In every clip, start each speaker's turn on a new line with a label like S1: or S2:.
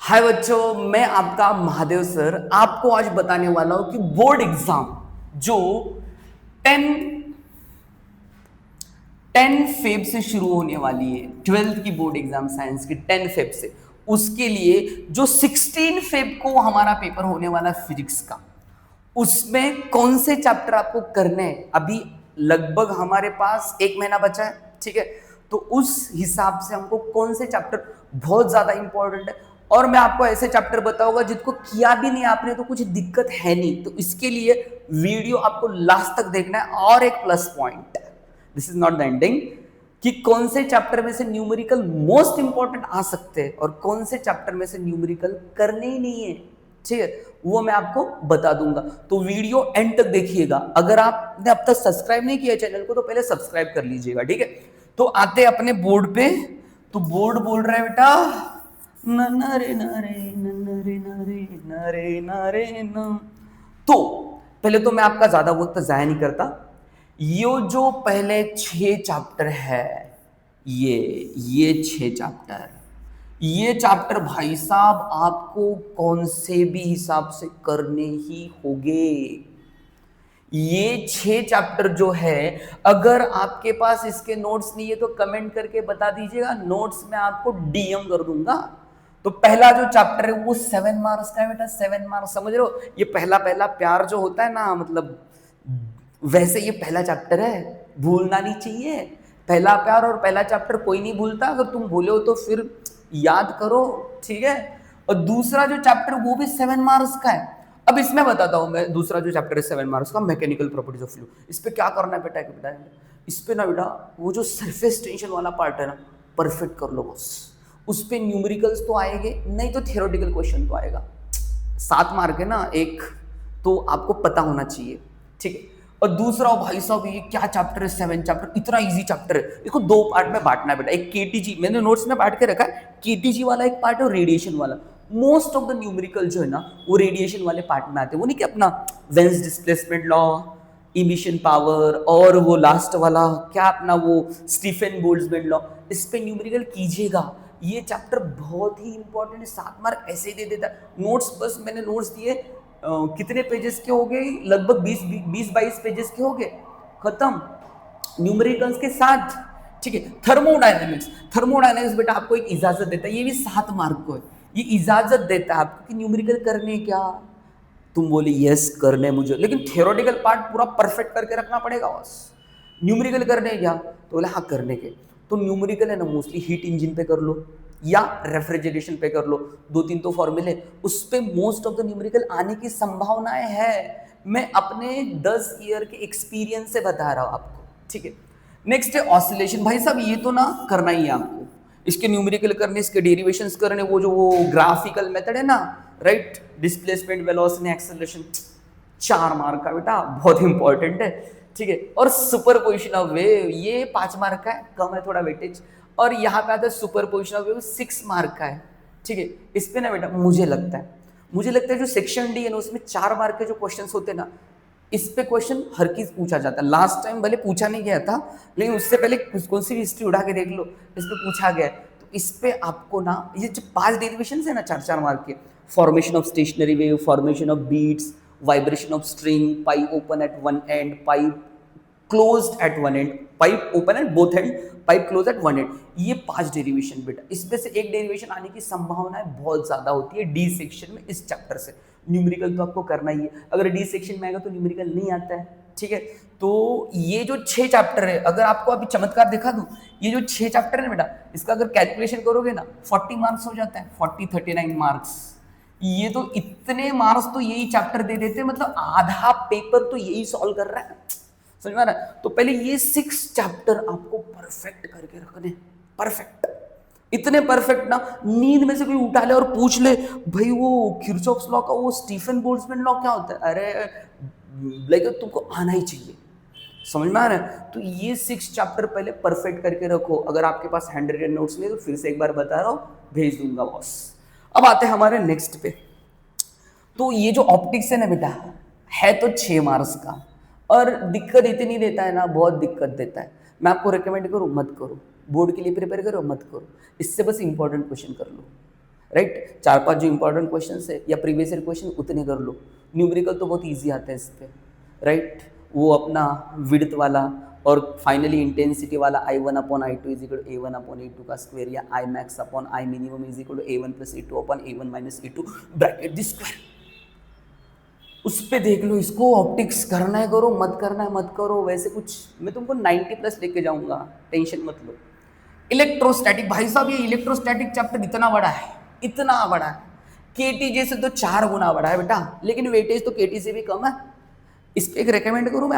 S1: हाय बच्चों, मैं आपका महादेव सर आपको आज बताने वाला हूं कि बोर्ड एग्जाम जो 10 फेब से शुरू होने वाली है, 12th की बोर्ड एग्जाम साइंस की 10 फेब से, उसके लिए जो 16 फेब को हमारा पेपर होने वाला फिजिक्स का, उसमें कौन से चैप्टर आपको करने हैं। अभी लगभग हमारे पास 1 महीना बचा है, ठीक है। तो उस हिसाब से हमको कौन से चैप्टर बहुत ज्यादा इंपॉर्टेंट है, और मैं आपको ऐसे चैप्टर बताऊंगा जिसको किया भी नहीं आपने तो कुछ दिक्कत है नहीं। तो इसके लिए वीडियो आपको लास्ट तक देखना है। और एक plus point, this is not the ending, कि कौन से चैप्टर में से न्यूमेरिकल मोस्ट इंपॉर्टेंट आ सकते हैं और कौन से चैप्टर में से न्यूमेरिकल करने ही नहीं है, ठीक है। वो मैं आपको बता दूंगा, तो वीडियो एंड तक देखिएगा। अगर आपने अब तक सब्सक्राइब नहीं किया चैनल को तो पहले सब्सक्राइब कर लीजिएगा, ठीक है। तो आते अपने बोर्ड पे। तो बोर्ड बोल रहा है बेटा न न रे न रे न न रे न रे न रे न रे न। तो पहले तो मैं आपका ज्यादा वक्त जाया नहीं करता। ये जो पहले 6 चैप्टर है, ये 6 चैप्टर, ये चैप्टर भाई साहब आपको कौन से भी हिसाब से करने ही होंगे। ये 6 चैप्टर जो है, अगर आपके पास इसके नोट्स नहीं है तो कमेंट करके बता दीजिएगा, नोट्स में आपको डीएम कर दूंगा। तो पहला जो चैप्टर है वो 7 मार्क्स का है बेटा, 7 मार्क्स, समझ रहे हो। ये पहला पहला प्यार जो होता है ना, मतलब वैसे ये पहला चैप्टर है, भूलना नहीं चाहिए। पहला प्यार और पहला चैप्टर कोई नहीं भूलता, अगर तुम भूले हो तो फिर याद करो, ठीक है। और दूसरा जो चैप्टर वो भी 7 मार्क्स का है। अब इसमें बताता हूं मैं, दूसरा जो चैप्टर है 7 मार्क्स का, मैकेनिकल प्रॉपर्टीज ऑफ फ्लूइड, इस पे क्या करना है बेटा, इस पे ना बेटा वो जो सरफेस टेंशन वाला पार्ट है ना, परफेक्ट कर लो बस। उस पे न्यूमेरिकल्स तो आएंगे नहीं तो थियोरेटिकल क्वेश्चन तो आएगा। 7 मार्क है ना एक, तो आपको पता होना चाहिए, ठीक है। और दूसरा भाई साहब ये क्या चैप्टर है, 7 चैप्टर, इतना इजी चैप्टर है। इसको 2 पार्ट में बांटना है बेटा। एक केटीजी मैंने नोट्स में बांट के रखा है, केटीजी वाला एक पार्ट और रेडिएशन वाला। मोस्ट ऑफ द न्यूमेरिकल जो है ना वो रेडिएशन वाले पार्ट में आते हैं। वो नहीं कि अपना veins displacement law, emission power, और वो लास्ट वाला क्या अपना वो स्टीफन बोल्ट्जमैन लॉ, इस पे न्यूमेरिकल कीजिएगा। ये चैप्टर बहुत ही इंपॉर्टेंट है, 7 मार्क ऐसे ही दे देता है। नोट्स बस मैंने नोट्स दिए, कितने पेजेस के हो गए, लगभग 20-22 पेजेस के हो गए, खत्म न्यूमेरिकल्स के साथ, ठीक है। थर्मोडायनेमिक्स, थर्मोडायनेमिक्स बेटा आपको एक इजाजत देता है, ये भी 7 मार्क को है। ये इजाजत देता है आपको कि न्यूमेरिकल करने क्या, तुम बोले यस करने मुझे, लेकिन थियोरेटिकल पार्ट पूरा परफेक्ट करके रखना पड़ेगा बस। न्यूमेरिकल करने क्या, तो बोले हाँ करने के। तो न्यूमेरिकल है ना मोस्टली हीट इंजन पे कर लो या रेफ्रिजरेशन पे कर लो, 2-3 तो फॉर्मूले, उस पे मोस्ट ऑफ द न्यूमेरिकल आने की संभावनाएं है। मैं अपने 10 ईयर के एक्सपीरियंस से बता रहा हूं आपको, ठीक है। नेक्स्ट है ऑसिलेशन। भाई साहब ये तो ना करना ही है आपको, इसके न्यूमेरिकल करने, इसके डेरिवेशंस करने, वो ग्राफिकल मेथड है ना, right, displacement, velocity, acceleration, 4 mark का बेटा, बहुत इंपॉर्टेंट है, ठीक है। और सुपरपोजिशन ऑफ वेव, ये 5 मार्क का है, कम है थोड़ा वेटेज। और यहाँ पे आता है सुपरपोजिशन ऑफ वेव, 6 मार्क का है, ठीक है। इस पे ना बेटा मुझे लगता है जो सेक्शन डी है ना उसमें 4 मार्क के जो क्वेश्चन होते हैं ना, इस पे क्वेश्चन हर चीज पूछा जाता है। लास्ट टाइम भले पूछा नहीं गया था, लेकिन उससे पहले कौन सी भी हिस्ट्री उठा के देख लो, इस पे पूछा गया है। तो इस पे आपको ना ये जो 5 डेरिवेशन है ना 4-4 मार्क के, formation of stationary wave, formation of beats, vibration of string, pipe open at one end, pipe closed at one end, pipe open at both end, pipe close at one end, ये 5 derivation बेटा। इसमें से एक derivation आने की संभावनाएं बहुत ज्यादा होती है डी सेक्शन में, इस चैप्टर से। न्यूमेरिकल तो आपको करना ही है, अगर डी सेक्शन में आएगा तो न्यूमेरिकल नहीं आता है, ठीक है। तो ये जो 6 चैप्टर है, अगर आपको अभी चमत्कार दिखा दूं, ये जो 6 चैप्टर है बेटा, इसका अगर कैलकुलेशन करोगे ना 40 मार्क्स हो जाता है, 39 मार्क्स। ये तो इतने मार्क्स तो यही चैप्टर दे देते हैं, मतलब आधा पेपर तो यही सॉल्व कर रहा है, समझ में आ रहा है। तो पहले ये 6 चैप्टर आपको परफेक्ट करके रखने, परफेक्ट, इतने परफेक्ट ना नींद में से कोई उठा ले और पूछ ले भाई वो किरचॉफ्स लॉ का वो स्टीफन बोल्ट्जमैन लॉ क्या होता है, अरे लाइक तुमको आना ही चाहिए, समझ में आ रहा है। तो ये 6 चैप्टर पहले परफेक्ट करके रखो। अगर आपके पास हैंड रिटन नोट्स नहीं तो फिर से एक बार बता रहा हूं, भेज दूंगा बॉस। अब आते हैं हमारे नेक्स्ट पे। तो ये जो ऑप्टिक्स है ना बेटा, है तो 6 मार्क्स का, और दिक्कत इतनी देता है ना, बहुत दिक्कत देता है। मैं आपको रिकमेंड करूँ मत करो, बोर्ड के लिए प्रिपेयर करो मत करो, इससे बस इंपॉर्टेंट क्वेश्चन कर लो, राइट। 4-5 जो इंपॉर्टेंट क्वेश्चन है या प्रीवियस ईयर क्वेश्चन उतने कर लो। न्यूमेरिकल तो बहुत ईजी आते हैं इस पर, राइट। वो अपना विड्थ वाला और फाइनली इंटेंसिटी वाला I1/I2 is equal to A1/A2 का स्क्वायर या I max अपॉन I minimum is equal to A1 + A2 upon A1 - A2 bracket the square. उस पे देख लो, इसको ऑप्टिक्स करना है करो, मत करना है मत करो। वैसे कुछ मैं तुमको 90+ लेके जाऊंगा, टेंशन मत लो। इलेक्ट्रोस्टैटिक, भाई साहब ये इलेक्ट्रोस्टैटिक चैप्टर इतना बड़ा है, इतना बड़ा है, केटीजे से तो 4 गुना बड़ा है बेटा, लेकिन वेटेज तो केटी से भी कम है। इसके एक रेकमेंड करूं मैं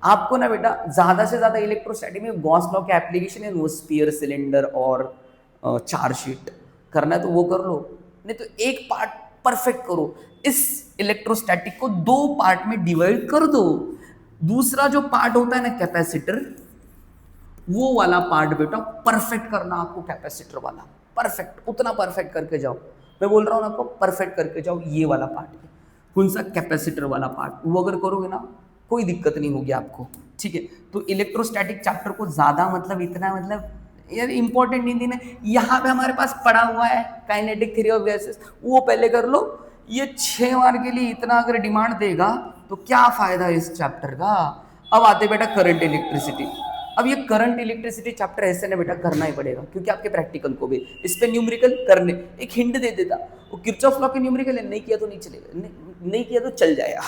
S1: आपको ना बेटा, ज़्यादा से ज़्यादा इलेक्ट्रोस्टैटिक में गॉस लॉ के एप्लीकेशन है, वो स्पीयर, सिलेंडर और चार्ज शीट करना है तो वो कर लो, नहीं तो एक पार्ट परफेक्ट करो। इस इलेक्ट्रोस्टैटिक को 2 पार्ट में डिवाइड कर दो। दूसरा जो पार्ट होता है ना कैपेसिटर, वो वाला पार्ट बेटा परफेक्ट करना आपको, कैपेसिटर वाला परफेक्ट, उतना परफेक्ट करके जाओ। मैं बोल रहा हूँ आपको परफेक्ट करके जाओ ये वाला पार्ट, कौन सा, कैपेसिटर वाला पार्ट। वो अगर करोगे ना कोई दिक्कत नहीं होगी आपको, ठीक है। तो इलेक्ट्रोस्टैटिक चैप्टर को ज़्यादा मतलब इतना मतलब यार इंपॉर्टेंट नहीं देना। यहाँ पे हमारे पास पड़ा हुआ है काइनेटिक थ्योरी ऑफ गैसेस, वो पहले कर लो। ये 6 मार्क के लिए इतना अगर डिमांड देगा तो क्या फायदा इस चैप्टर का। अब आते बेटा करंट इलेक्ट्रिसिटी। अब ये करंट इलेक्ट्रिसिटी चैप्टर ऐसे ना बेटा करना ही पड़ेगा, क्योंकि आपके प्रैक्टिकल को भी इस पे न्यूमेरिकल करने, एक हिंट दे देता, वो किरचॉफ लॉ के न्यूमेरिकल है, नहीं किया तो नहीं चलेगा, नहीं किया तो चल जाएगा,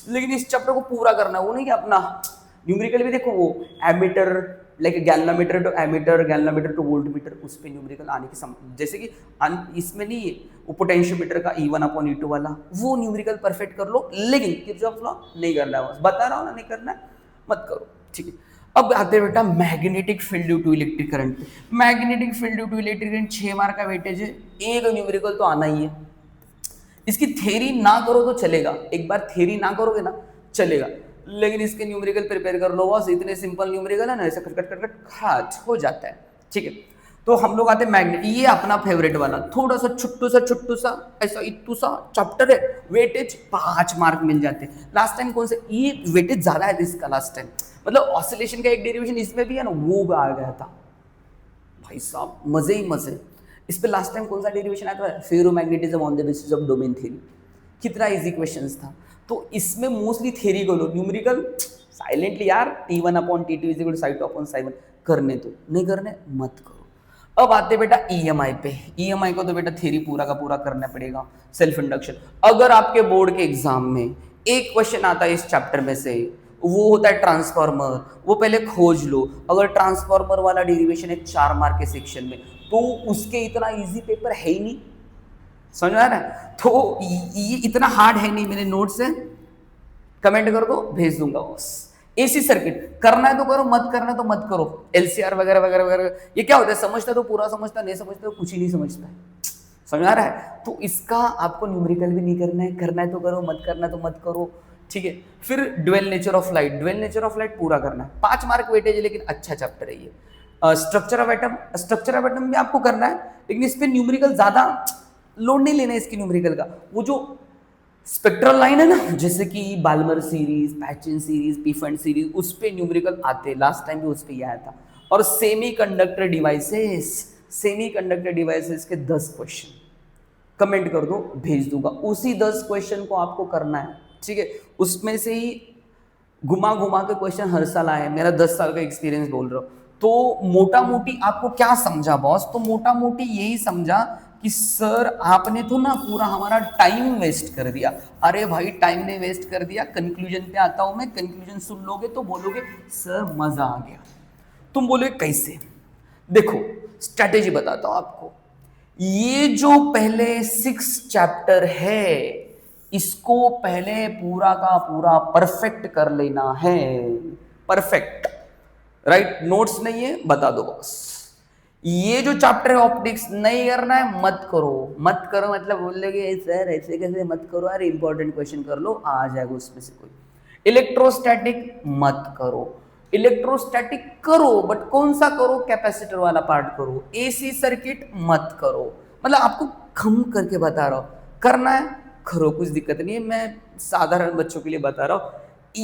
S1: लेकिन इस चैप्टर को पूरा करना है। वो नहीं कि अपना न्यूमेरिकल भी देखो, वो ammeter like galvanometer to ammeter, galvanometer to voltmeter, उस पे न्यूमेरिकल आने की जैसे कि इसमें नहीं है वो पोटेंशियोमीटर का E1/E2 वाला, वो न्यूमेरिकल परफेक्ट कर लो, लेकिन किरचॉफ लॉ नहीं करना है, बस बता रहा हूँ ना, नहीं करना है मत करो, ठीक है। अब आते हैं बेटा magnetic field due to electric current. Magnetic field due to electric current 6 mark का वेटेज है, एक न्यूमेरिकल तो आना ही है। इसकी थ्योरी ना करो तो चलेगा, एक बार थ्योरी ना करोगे ना चलेगा, लेकिन इसके न्यूमेरिकल प्रिपेयर कर लो बस, इतने सिंपल न्यूमेरिकल है ना, ऐसे कट कट कट खट हो जाता है, ठीक है। तो हम लोग आते हैं मैग्नेट, ये अपना फेवरेट वाला, थोड़ा सा छुट्टू सा ऐसा इतू सा चैप्टर है, वेटेज 5 मार्क मिल जाते हैं। लास्ट टाइम कौन से, ये वेटेज ज्यादा है इसका लास्ट टाइम, मतलब ऑसिलेशन का एक डेरिवेशन इसमें भी है ना, वो भी आ गया था भाई साहब, मजे ही मजे। इस पे लास्ट टाइम कौन सा डेरिवेशन आया था, ferromagnetism on the basis of domain theory, कितना इजी क्वेश्चंस था। तो इसमें मोस्टली थ्योरी को लो, न्यूमेरिकल साइलेंटली यार, T1/T2 इज इक्वल टू ψ2/ψ1 करने तो, नहीं करने मत करो। अब आते बेटा EMI पे, EMI को तो बेटा थ्योरी पूरा का पूरा करना पड़ेगा, सेल्फ इंडक्शन। अगर आपके बोर्ड के एग्जाम में एक क्वेश्चन आता है इस चैप्टर में से, वो होता है ट्रांसफार्मर, वो पहले खोज लो। अगर ट्रांसफार्मर वाला डेरिवेशन है 4 मार्क के सेक्शन में, तो उसके इतना इजी पेपर है ही नहीं, समझ में आ रहा है। तो ये इतना हार्ड है नहीं, मेरे नोट्स है, कमेंट कर दो भेज दूंगा बस। एसी सर्किट करना है तो करो, मत करना है तो मत करो। LCR वगैरह वगैरह वगैरह, ये क्या होता है, समझता तो पूरा समझता, नहीं समझता तो कुछ ही नहीं समझता है, समझ आ रहा है। तो इसका आपको न्यूमेरिकल भी नहीं करना है तो करो, मत करना है तो मत करो, ठीक है। फिर dual nature of light, dual nature of light पूरा करना है, 5 मार्क वेटेज है, लेकिन अच्छा चैप्टर है ये। Structure of atom, structure of atom भी आपको करना है, लेकिन इस पे न्यूमेरिकल ज्यादा लोड नहीं लेना है इसकी न्यूमेरिकल का। वो जो स्पेक्ट्रल लाइन है ना, जैसे कि बाल्मर सीरीज, पैचिन सीरीज, पीफेंड सीरीज, उस पे न्यूमेरिकल आते, लास्ट टाइम भी उस पे आया था। और सेमीकंडक्टर डिवाइसेस के 10 क्वेश्चन कमेंट कर दो, भेज दूंगा। उसी 10 क्वेश्चन को आपको करना है, ठीक है। उसमें से ही घुमा घुमा के क्वेश्चन हर साल आए, मेरा 10 साल का एक्सपीरियंस बोल रहा हूँ। तो मोटा मोटी आपको क्या समझा बॉस, तो मोटा मोटी यही समझा कि सर आपने तो ना पूरा हमारा टाइम वेस्ट कर दिया। अरे भाई टाइम नहीं वेस्ट कर दिया, कंक्लूजन पे आता हूं मैं, कंक्लूजन सुन लोगे तो बोलोगे सर मजा आ गया। तुम बोलोगे कैसे, देखो स्ट्रैटेजी बताता हूं आपको। ये जो पहले 6 चैप्टर है, इसको पहले पूरा का पूरा परफेक्ट कर लेना है, परफेक्ट, राइट। नोट्स नहीं है बता दो बस। ये जो चैप्टर है ऑप्टिक्स नहीं करना है, मत करो मतलब बोल लगे सर ऐसे कैसे मत करो, अरे इंपॉर्टेंट क्वेश्चन कर लो, आ जाएगा उसमें से कोई। इलेक्ट्रोस्टैटिक मत करो, इलेक्ट्रोस्टैटिक करो बट कौन सा करो, कैपेसिटर वाला पार्ट करो। एसी सर्किट मत करो, मतलब आपको खम करके बता रहा हूं, करना है करो, कुछ दिक्कत नहीं है, मैं साधारण बच्चों के लिए बता रहा हूं।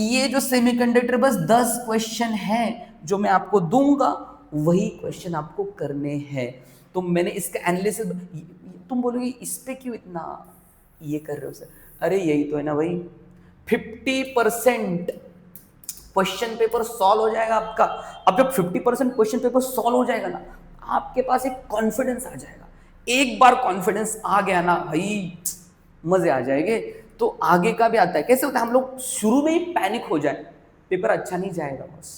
S1: ये जो सेमीकंडक्टर बस 10 क्वेश्चन है जो मैं आपको दूंगा, वही क्वेश्चन आपको करने हैं। तो मैंने इसका एनालिसिस, तुम बोलोगे इस पे क्यों इतना ये कर रहे हो सर? अरे यही तो है ना भाई, 50% क्वेश्चन पेपर सॉल्व हो जाएगा आपका। अब जब 50% क्वेश्चन पेपर सॉल्व हो जाएगा ना, आपके पास एक कॉन्फिडेंस आ जाएगा। एक बार कॉन्फिडेंस आ गया ना भाई, मजे आ जाएंगे। तो आगे का भी आता है। कैसे होता है, हम लोग शुरू में ही पैनिक हो जाए, पेपर अच्छा नहीं जाएगा। बस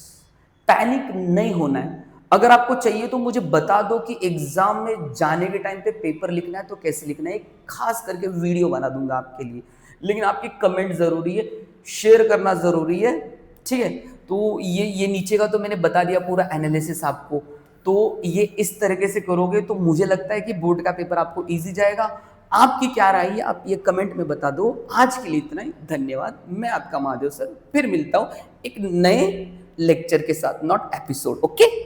S1: पैनिक नहीं होना है। अगर आपको चाहिए तो मुझे बता दो कि एग्जाम में जाने के टाइम पे पेपर लिखना है तो कैसे लिखना है, एक खास करके वीडियो बना दूंगा आपके लिए। लेकिन आपकी कमेंट जरूरी है, शेयर करना जरूरी है, ठीक है। तो ये नीचे का तो मैंने बता दिया पूरा एनालिसिस आपको। तो ये इस तरीके से करोगे तो मुझे लगता है कि बोर्ड का पेपर आपको इजी जाएगा। आपकी क्या राय है, आप ये कमेंट में बता दो। आज के लिए इतना ही, धन्यवाद। मैं आपका महादेव सर, फिर मिलता हूँ एक नए लेक्चर के साथ, नॉट एपिसोड। ओके।